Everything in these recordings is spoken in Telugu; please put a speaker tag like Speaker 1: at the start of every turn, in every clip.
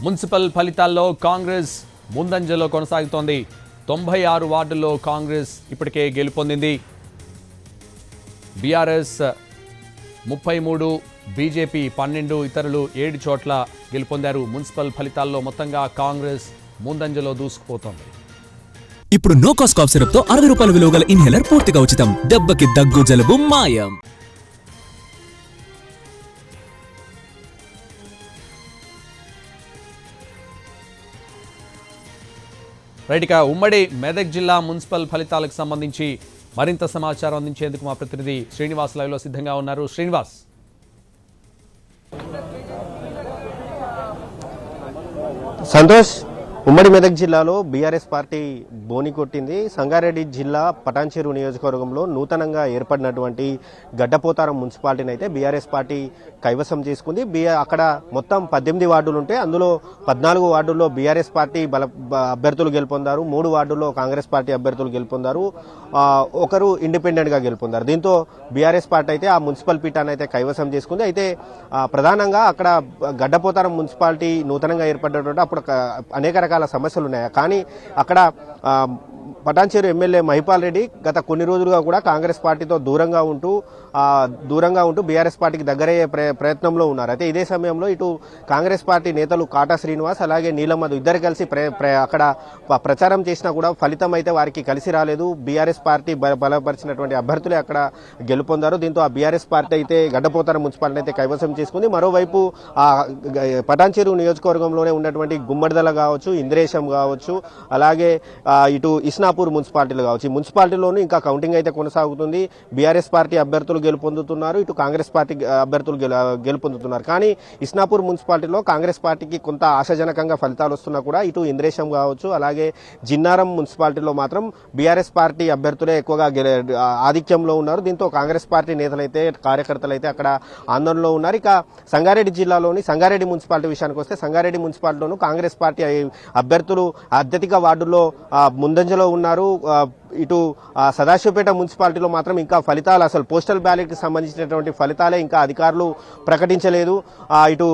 Speaker 1: మున్సిపల్ ఫలితాల్లో కాంగ్రెస్ ముందంజలో కొనసాగుతోంది. 96 వార్డుల్లో కాంగ్రెస్ ఇప్పటికే గెలుపొందింది. బీఆర్ఎస్ 33, బీజేపీ 12, ఇతరులు 7 చోట్ల గెలుపొందారు. మున్సిపల్ ఫలితాల్లో మొత్తంగా కాంగ్రెస్ ముందంజలో దూసుకుపోతోంది.
Speaker 2: ఇప్పుడు నో కాస్ట్ కాఫ్ సిరప్ తో 60 రూపాయల విలువ గల ఇన్హేలర్ పూర్తిగా ఉచితం. దెబ్బకి దగ్గు జలుబు మాయం.
Speaker 1: రైట్, ఇక ఉమ్మడి మెదక్ జిల్లా మున్సిపల్ ఫలితాలకు సంబంధించి మరింత సమాచారం అందించేందుకు మా ప్రతినిధి శ్రీనివాస్ లైవ్లో సిద్ధంగా ఉన్నారు. శ్రీనివాస్,
Speaker 3: సంతోష్, ఉమ్మడి మెదక్ జిల్లాలో బీఆర్ఎస్ పార్టీ బోని కొట్టింది. సంగారెడ్డి జిల్లా పటాన్చెరు నియోజకవర్గంలో నూతనంగా ఏర్పడినటువంటి గడ్డపోతారం మున్సిపాలిటీని అయితే బీఆర్ఎస్ పార్టీ కైవసం చేసుకుంది. అక్కడ మొత్తం 18 వార్డులు ఉంటే అందులో 14 వార్డుల్లో బీఆర్ఎస్ పార్టీ అభ్యర్థులు గెలుపొందారు, 3 వార్డుల్లో కాంగ్రెస్ పార్టీ అభ్యర్థులు గెలుపొందారు, ఒకరు ఇండిపెండెంట్గా గెలుపొందారు. దీంతో బీఆర్ఎస్ పార్టీ అయితే ఆ మున్సిపల్ పీఠాన్ని అయితే కైవసం చేసుకుంది. అయితే ప్రధానంగా అక్కడ గడ్డపోతారం మున్సిపాలిటీ నూతనంగా ఏర్పడినటువంటి అప్పుడు అనేక రకాల సమస్యలు ఉన్నాయి. కానీ అక్కడ పటాన్చెరు ఎమ్మెల్యే మహిపాల్ రెడ్డి గత కొన్ని రోజులుగా కూడా కాంగ్రెస్ పార్టీతో దూరంగా ఉంటూ బీఆర్ఎస్ పార్టీకి దగ్గరయ్యే ప్రయత్నంలో ఉన్నారు. అయితే ఇదే సమయంలో ఇటు కాంగ్రెస్ పార్టీ నేతలు కాటా శ్రీనివాస్ అలాగే నీలమ్మధు ఇద్దరు కలిసి అక్కడ ప్రచారం చేసినా కూడా ఫలితం అయితే వారికి కలిసి రాలేదు. బీఆర్ఎస్ పార్టీ బలపరిచినటువంటి అభ్యర్థులే అక్కడ గెలుపొందారు. దీంతో ఆ బీఆర్ఎస్ పార్టీ అయితే గడ్డపోతారం మున్సిపాలిటీ అయితే కైవసం చేసుకుంది. మరోవైపు పటాన్చెరు నియోజకవర్గంలోనే ఉన్నటువంటి గుమ్మడిదల కావచ్చు, ఇంద్రేశం కావచ్చు, అలాగే ఇటు ఇస్నాపూర్ మున్సిపాలిటీలు కావచ్చు, ఈ మున్సిపాలిటీలోనూ ఇంకా కౌంటింగ్ అయితే కొనసాగుతుంది. బీఆర్ఎస్ పార్టీ అభ్యర్థులు గెలుపొందుతున్నారు, ఇటు కాంగ్రెస్ పార్టీ అభ్యర్థులు గెలుపొందుతున్నారు. కానీ ఇస్నాపూర్ మున్సిపాలిటీలో కాంగ్రెస్ పార్టీకి కొంత ఆశాజనకంగా ఫలితాలు వస్తున్నా కూడా ఇటు ఇంద్రేశం కావచ్చు, అలాగే జిన్నారం మున్సిపాలిటీలో మాత్రం బీఆర్ఎస్ పార్టీ అభ్యర్థులే ఎక్కువగా ఆధిక్యంలో ఉన్నారు. దీంతో కాంగ్రెస్ పార్టీ నేతలైతే కార్యకర్తలు అయితే అక్కడ ఆందోళనలో ఉన్నారు. ఇక సంగారెడ్డి జిల్లాలోని సంగారెడ్డి మున్సిపాలిటీ విషయానికి వస్తే సంగారెడ్డి మున్సిపాలిటీలోనూ కాంగ్రెస్ పార్టీ అభ్యర్థులు అత్యధిక వార్డుల్లో ముందంజలో ఉన్నారు. ఇటు సదాశివపేట మున్సిపాలిటీలో మాత్రం ఇంకా ఫలితాలు అసలు పోస్టల్ బ్యాలెట్ కి సంబంధించినటువంటి ఫలితాలే ఇంకా అధికారులు ప్రకటించలేదు. ఇటు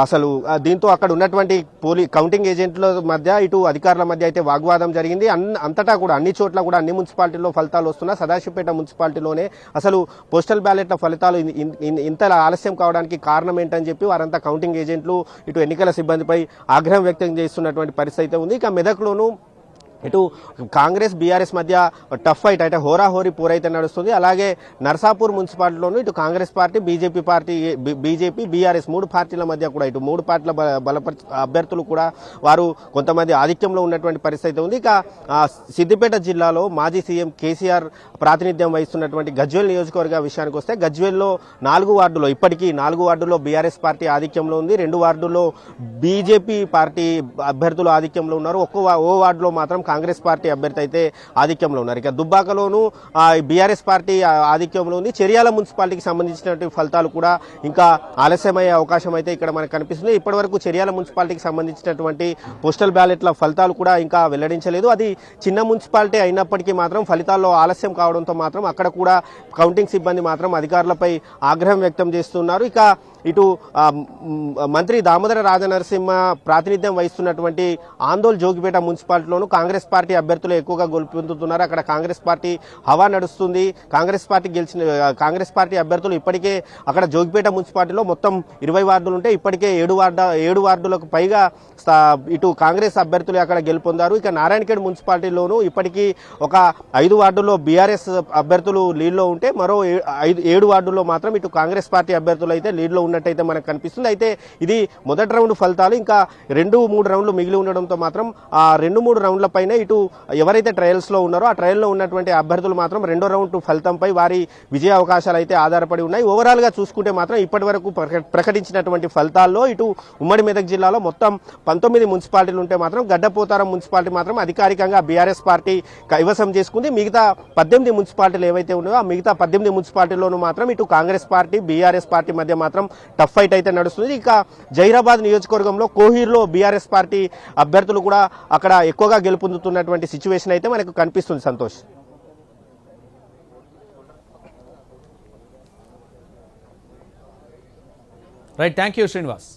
Speaker 3: అసలు దీంతో అక్కడ ఉన్నటువంటి కౌంటింగ్ ఏజెంట్ల మధ్య ఇటు అధికారుల మధ్య అయితే వాగ్వాదం జరిగింది. అంతటా కూడా అన్ని చోట్ల కూడా అన్ని మున్సిపాలిటీల్లో ఫలితాలు వస్తున్నా సదాశివపేట మున్సిపాలిటీలోనే అసలు పోస్టల్ బ్యాలెట్ల ఫలితాలు ఇంతలా ఆలస్యం కావడానికి కారణం ఏంటని చెప్పి వారంతా కౌంటింగ్ ఏజెంట్లు ఇటు ఎన్నికల సిబ్బందిపై ఆగ్రహం వ్యక్తం చేస్తున్నటువంటి పరిస్థితి అయితే ఉంది. ఇక మెదక్లోనూ ఇటు కాంగ్రెస్ బీఆర్ఎస్ మధ్య టఫ్ ఫైట్ అయితే హోరాహోరీ పోరైతే నడుస్తుంది. అలాగే నర్సాపూర్ మున్సిపాలిటీలోనూ ఇటు కాంగ్రెస్ పార్టీ బీజేపీ బీఆర్ఎస్ 3 పార్టీల మధ్య కూడా ఇటు 3 పార్టీల అభ్యర్థులు కూడా వారు కొంతమంది ఆధిక్యంలో ఉన్నటువంటి పరిస్థితి ఉంది. ఇక సిద్దిపేట జిల్లాలో మాజీ సీఎం కేసీఆర్ ప్రాతినిధ్యం వహిస్తున్నటువంటి గజ్వేల్ నియోజకవర్గ విషయానికి వస్తే గజ్వేల్లో 4 వార్డులో ఇప్పటికీ 4 వార్డుల్లో బీఆర్ఎస్ పార్టీ ఆధిక్యంలో ఉంది, 2 వార్డుల్లో బీజేపీ పార్టీ అభ్యర్థులు ఆధిక్యంలో ఉన్నారు, ఓ వార్డులో మాత్రం కాంగ్రెస్ పార్టీ అభ్యర్థి అయితే ఆధిక్యంలో ఉన్నారు. ఇక దుబ్బాకలోనూ బీఆర్ఎస్ పార్టీ ఆధిక్యంలో ఉంది. చెరియాల మున్సిపాలిటీకి సంబంధించినటువంటి ఫలితాలు కూడా ఇంకా ఆలస్యమయ్యే అవకాశం అయితే ఇక్కడ మనకు కనిపిస్తుంది. ఇప్పటి వరకు చెరియాల మున్సిపాలిటీకి సంబంధించినటువంటి పోస్టల్ బ్యాలెట్ల ఫలితాలు కూడా ఇంకా వెల్లడించలేదు. అది చిన్న మున్సిపాలిటీ అయినప్పటికీ మాత్రం ఫలితాల్లో ఆలస్యం కావడంతో మాత్రం అక్కడ కూడా కౌంటింగ్ సిబ్బంది మాత్రం అధికారులపై ఆగ్రహం వ్యక్తం చేస్తున్నారు. ఇక ఇటు మంత్రి దామోదర రాజనరసింహ ప్రాతినిధ్యం వహిస్తున్నటువంటి ఆందోళ్ జోగిపేట మున్సిపాలిటీలోనూ కాంగ్రెస్ పార్టీ అభ్యర్థులు ఎక్కువగా గెలుపొందుతున్నారు. అక్కడ కాంగ్రెస్ పార్టీ హవా నడుస్తుంది. కాంగ్రెస్ పార్టీ అభ్యర్థులు ఇప్పటికే అక్కడ జోగిపేట మున్సిపాలిటీలో మొత్తం 20 వార్డులు ఉంటే ఇప్పటికే 7 వార్డులకు పైగా ఇటు కాంగ్రెస్ అభ్యర్థులు అక్కడ గెలుపొందారు. ఇక నారాయణఖేడ్ మున్సిపాలిటీలోనూ ఇప్పటికీ ఒక 5 వార్డుల్లో బీఆర్ఎస్ అభ్యర్థులు లీడ్లో ఉంటే మరో 7 వార్డుల్లో మాత్రం ఇటు కాంగ్రెస్ పార్టీ అభ్యర్థులు అయితే లీడ్లో ఉన్నట్టయితే మనకు కనిపిస్తుంది. అయితే ఇది మొదటి రౌండ్ ఫలితాలు, ఇంకా 2-3 రౌండ్లు మిగిలి ఉండడంతో మాత్రం ఆ 2-3 రౌండ్ల పైన ఇటు ఎవరైతే ట్రయల్స్ లో ఉన్నారో ఆ ట్రయల్లో ఉన్నటువంటి అభ్యర్థులు మాత్రం 2వ రౌండ్ ఫలితంపై వారి విజయ అవకాశాలు అయితే ఆధారపడి ఉన్నాయి. ఓవరాల్ గా చూసుకుంటే మాత్రం ఇప్పటి వరకు ప్రకటించినటువంటి ఫలితాల్లో ఇటు ఉమ్మడి మెదక్ జిల్లాలో మొత్తం 19 మున్సిపాలిటీలు ఉంటే మాత్రం గడ్డపోతారం మున్సిపాలిటీ మాత్రం అధికారికంగా బీఆర్ఎస్ పార్టీ కైవసం చేసుకుంది. మిగతా 18 మున్సిపాలిటీలు ఏవైతే ఉన్నాయో ఆ మిగతా 18 మున్సిపాలిటీల్లోనూ మాత్రం ఇటు కాంగ్రెస్ పార్టీ బీఆర్ఎస్ పార్టీ మధ్య మాత్రం టఫ్ ఫైట్ అయితే నడుస్తుంది. ఇక జైరాబాద్ నియోజకవర్గంలో కోహీర్లో బీఆర్ఎస్ పార్టీ అభ్యర్థులు కూడా అక్కడ ఎక్కువగా గెలుపొందుతున్నటువంటి సిచ్యువేషన్ అయితే మనకు కనిపిస్తుంది. Santosh.
Speaker 1: Right, thank you Srinivas.